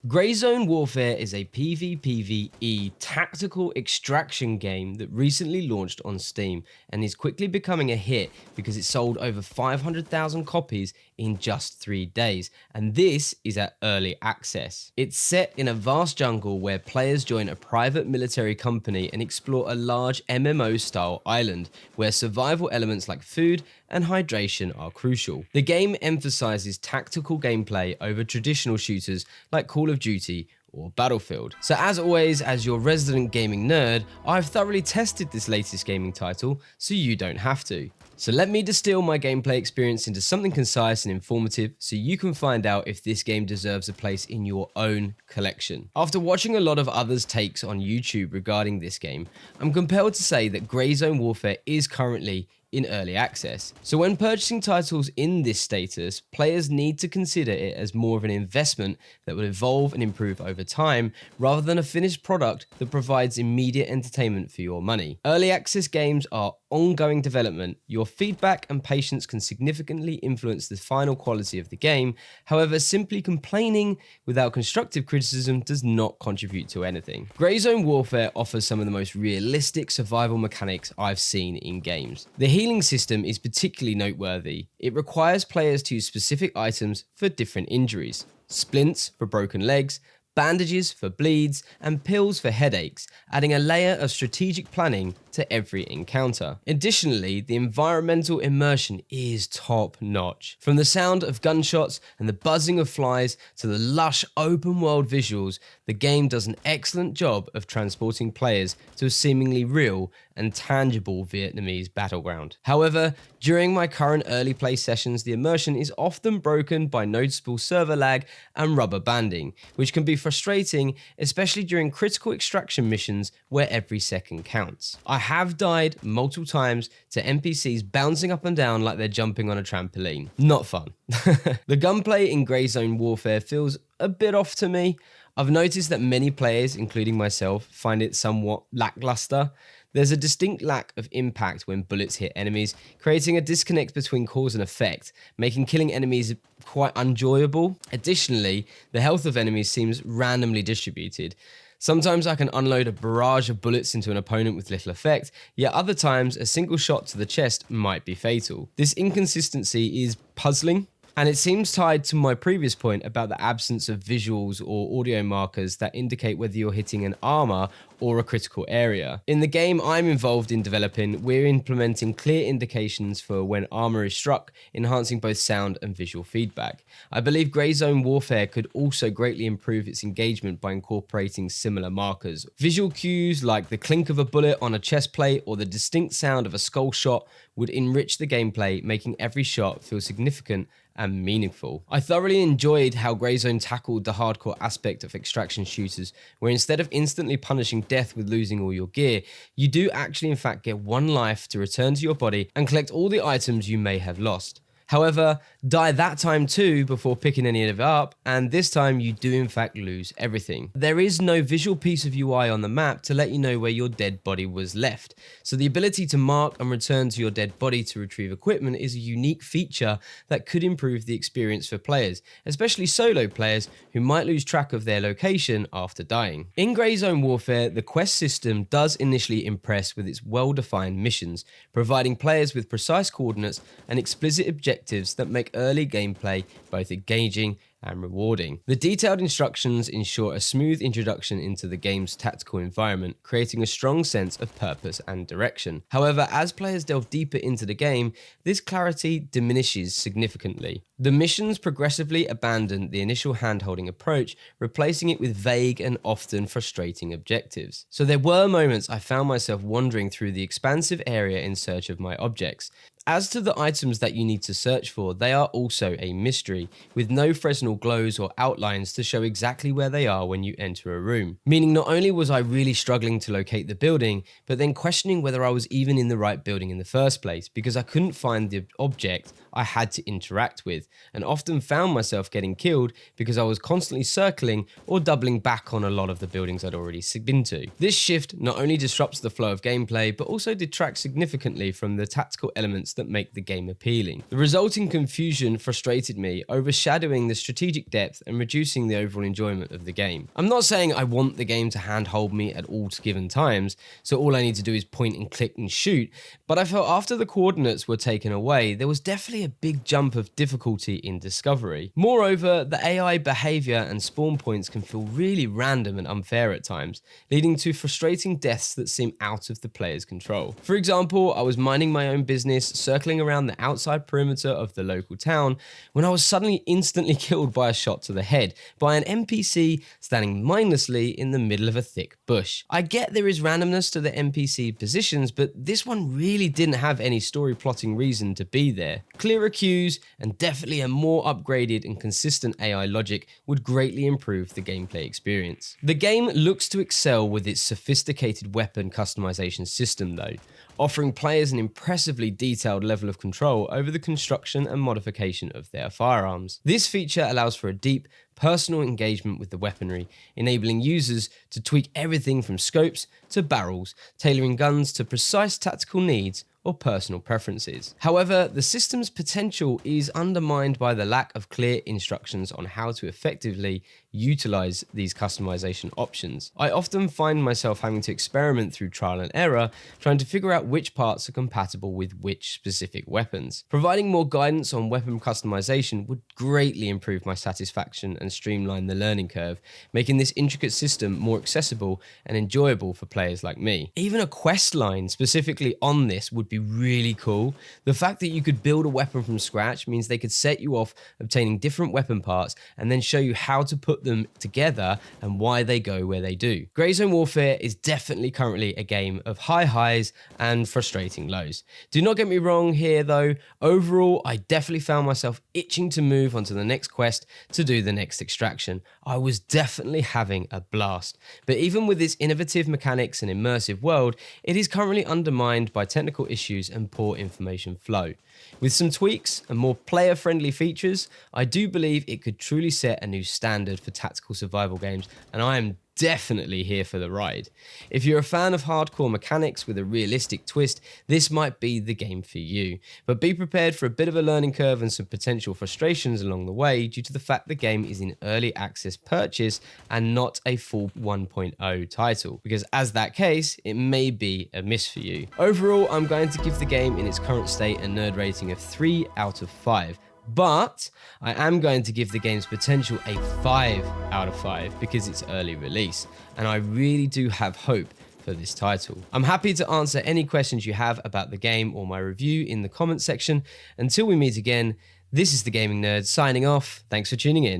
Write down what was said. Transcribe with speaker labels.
Speaker 1: Grey Zone Warfare is a PvPvE tactical extraction game that recently launched on Steam and is quickly becoming a hit because it sold over 500,000 copies in just 3 days, and this is at early access. It's set in a vast jungle where players join a private military company and explore a large MMO-style island where survival elements like food and hydration are crucial. The game emphasizes tactical gameplay over traditional shooters like Call of Duty or Battlefield. So as always, as your resident gaming nerd, I've thoroughly tested this latest gaming title so you don't have to. So let me distill my gameplay experience into something concise and informative so you can find out if this game deserves a place in your own collection. After watching a lot of others' takes on YouTube regarding this game, I'm compelled to say that Grey Zone Warfare is currently in early access. So when purchasing titles in this status, players need to consider it as more of an investment that will evolve and improve over time, rather than a finished product that provides immediate entertainment for your money. Early access games are ongoing development. Your feedback and patience can significantly influence the final quality of the game. However, simply complaining without constructive criticism does not contribute to anything. Grey Zone Warfare offers some of the most realistic survival mechanics I've seen in games. The healing system is particularly noteworthy. It requires players to use specific items for different injuries. Splints for broken legs, bandages for bleeds, and pills for headaches, adding a layer of strategic planning to every encounter. Additionally, the environmental immersion is top-notch. From the sound of gunshots and the buzzing of flies to the lush open-world visuals, the game does an excellent job of transporting players to a seemingly real and tangible Vietnamese battleground. However, during my current early play sessions, the immersion is often broken by noticeable server lag and rubber banding, which can be frustrating, especially during critical extraction missions where every second counts. I have died multiple times to NPCs bouncing up and down like they're jumping on a trampoline. Not fun. The gunplay in Grey Zone Warfare feels a bit off to me. I've noticed that many players, including myself, find it somewhat lackluster. There's a distinct lack of impact when bullets hit enemies, creating a disconnect between cause and effect, making killing enemies quite unenjoyable. Additionally, the health of enemies seems randomly distributed. Sometimes I can unload a barrage of bullets into an opponent with little effect, yet other times a single shot to the chest might be fatal. This inconsistency is puzzling, and it seems tied to my previous point about the absence of visuals or audio markers that indicate whether you're hitting an armor or a critical area. In the game I'm involved in developing, we're implementing clear indications for when armor is struck, enhancing both sound and visual feedback. I believe Grey Zone Warfare could also greatly improve its engagement by incorporating similar markers. Visual cues like the clink of a bullet on a chest plate or the distinct sound of a skull shot would enrich the gameplay, making every shot feel significant and meaningful. I thoroughly enjoyed how Grey Zone tackled the hardcore aspect of extraction shooters, where instead of instantly punishing death with losing all your gear, you do actually in fact get one life to return to your body and collect all the items you may have lost. However, die that time too before picking any of it up, and this time you do in fact lose everything. There is no visual piece of UI on the map to let you know where your dead body was left, so the ability to mark and return to your dead body to retrieve equipment is a unique feature that could improve the experience for players, especially solo players who might lose track of their location after dying. In Grey Zone Warfare, the quest system does initially impress with its well-defined missions, providing players with precise coordinates and explicit objectives that make early gameplay both engaging and rewarding. The detailed instructions ensure a smooth introduction into the game's tactical environment, creating a strong sense of purpose and direction. However, as players delve deeper into the game, this clarity diminishes significantly. The missions progressively abandon the initial hand-holding approach, replacing it with vague and often frustrating objectives. So there were moments I found myself wandering through the expansive area in search of my objects. As to the items that you need to search for, they are also a mystery, with no Fresnel glows or outlines to show exactly where they are when you enter a room. Meaning not only was I really struggling to locate the building, but then questioning whether I was even in the right building in the first place, because I couldn't find the object I had to interact with, and often found myself getting killed because I was constantly circling or doubling back on a lot of the buildings I'd already been to. This shift not only disrupts the flow of gameplay, but also detracts significantly from the tactical elements that make the game appealing. The resulting confusion frustrated me, overshadowing the strategic strategic depth and reducing the overall enjoyment of the game. I'm not saying I want the game to handhold me at all given times, so all I need to do is point and click and shoot, but I felt after the coordinates were taken away, there was definitely a big jump of difficulty in discovery. Moreover, the AI behavior and spawn points can feel really random and unfair at times, leading to frustrating deaths that seem out of the player's control. For example, I was minding my own business, circling around the outside perimeter of the local town, when I was suddenly instantly killed by a shot to the head by an NPC standing mindlessly in the middle of a thick bush. I get there is randomness to the NPC positions, but this one really didn't have any story plotting reason to be there. Clearer cues and definitely a more upgraded and consistent AI logic would greatly improve the gameplay experience. The game looks to excel with its sophisticated weapon customization system though, offering players an impressively detailed level of control over the construction and modification of their firearms. This feature allows for a deep, personal engagement with the weaponry, enabling users to tweak everything from scopes to barrels, tailoring guns to precise tactical needs or personal preferences. However, the system's potential is undermined by the lack of clear instructions on how to effectively utilize these customization options. I often find myself having to experiment through trial and error, trying to figure out which parts are compatible with which specific weapons. Providing more guidance on weapon customization would greatly improve my satisfaction and streamline the learning curve, making this intricate system more accessible and enjoyable for players like me. Even a quest line specifically on this would be really cool. The fact that you could build a weapon from scratch means they could set you off obtaining different weapon parts and then show you how to put them together and why they go where they do. Grey Zone Warfare is definitely currently a game of high highs and frustrating lows. Do not get me wrong here though, overall I definitely found myself itching to move on to the next quest to do the next extraction. I was definitely having a blast, but even with its innovative mechanics and immersive world, it is currently undermined by technical issues and poor information flow. With some tweaks and more player-friendly features, I do believe it could truly set a new standard for tactical survival games, and I am definitely here for the ride. If you're a fan of hardcore mechanics with a realistic twist, this might be the game for you. But be prepared for a bit of a learning curve and some potential frustrations along the way due to the fact the game is in early access purchase and not a full 1.0 title, because as that case, it may be a miss for you. Overall, I'm going to give the game in its current state a nerd rating of 3 out of 5. But I am going to give the game's potential a 5 out of 5 because it's early release, and I really do have hope for this title. I'm happy to answer any questions you have about the game or my review in the comments section. Until we meet again, this is the Gaming Nerd signing off. Thanks for tuning in.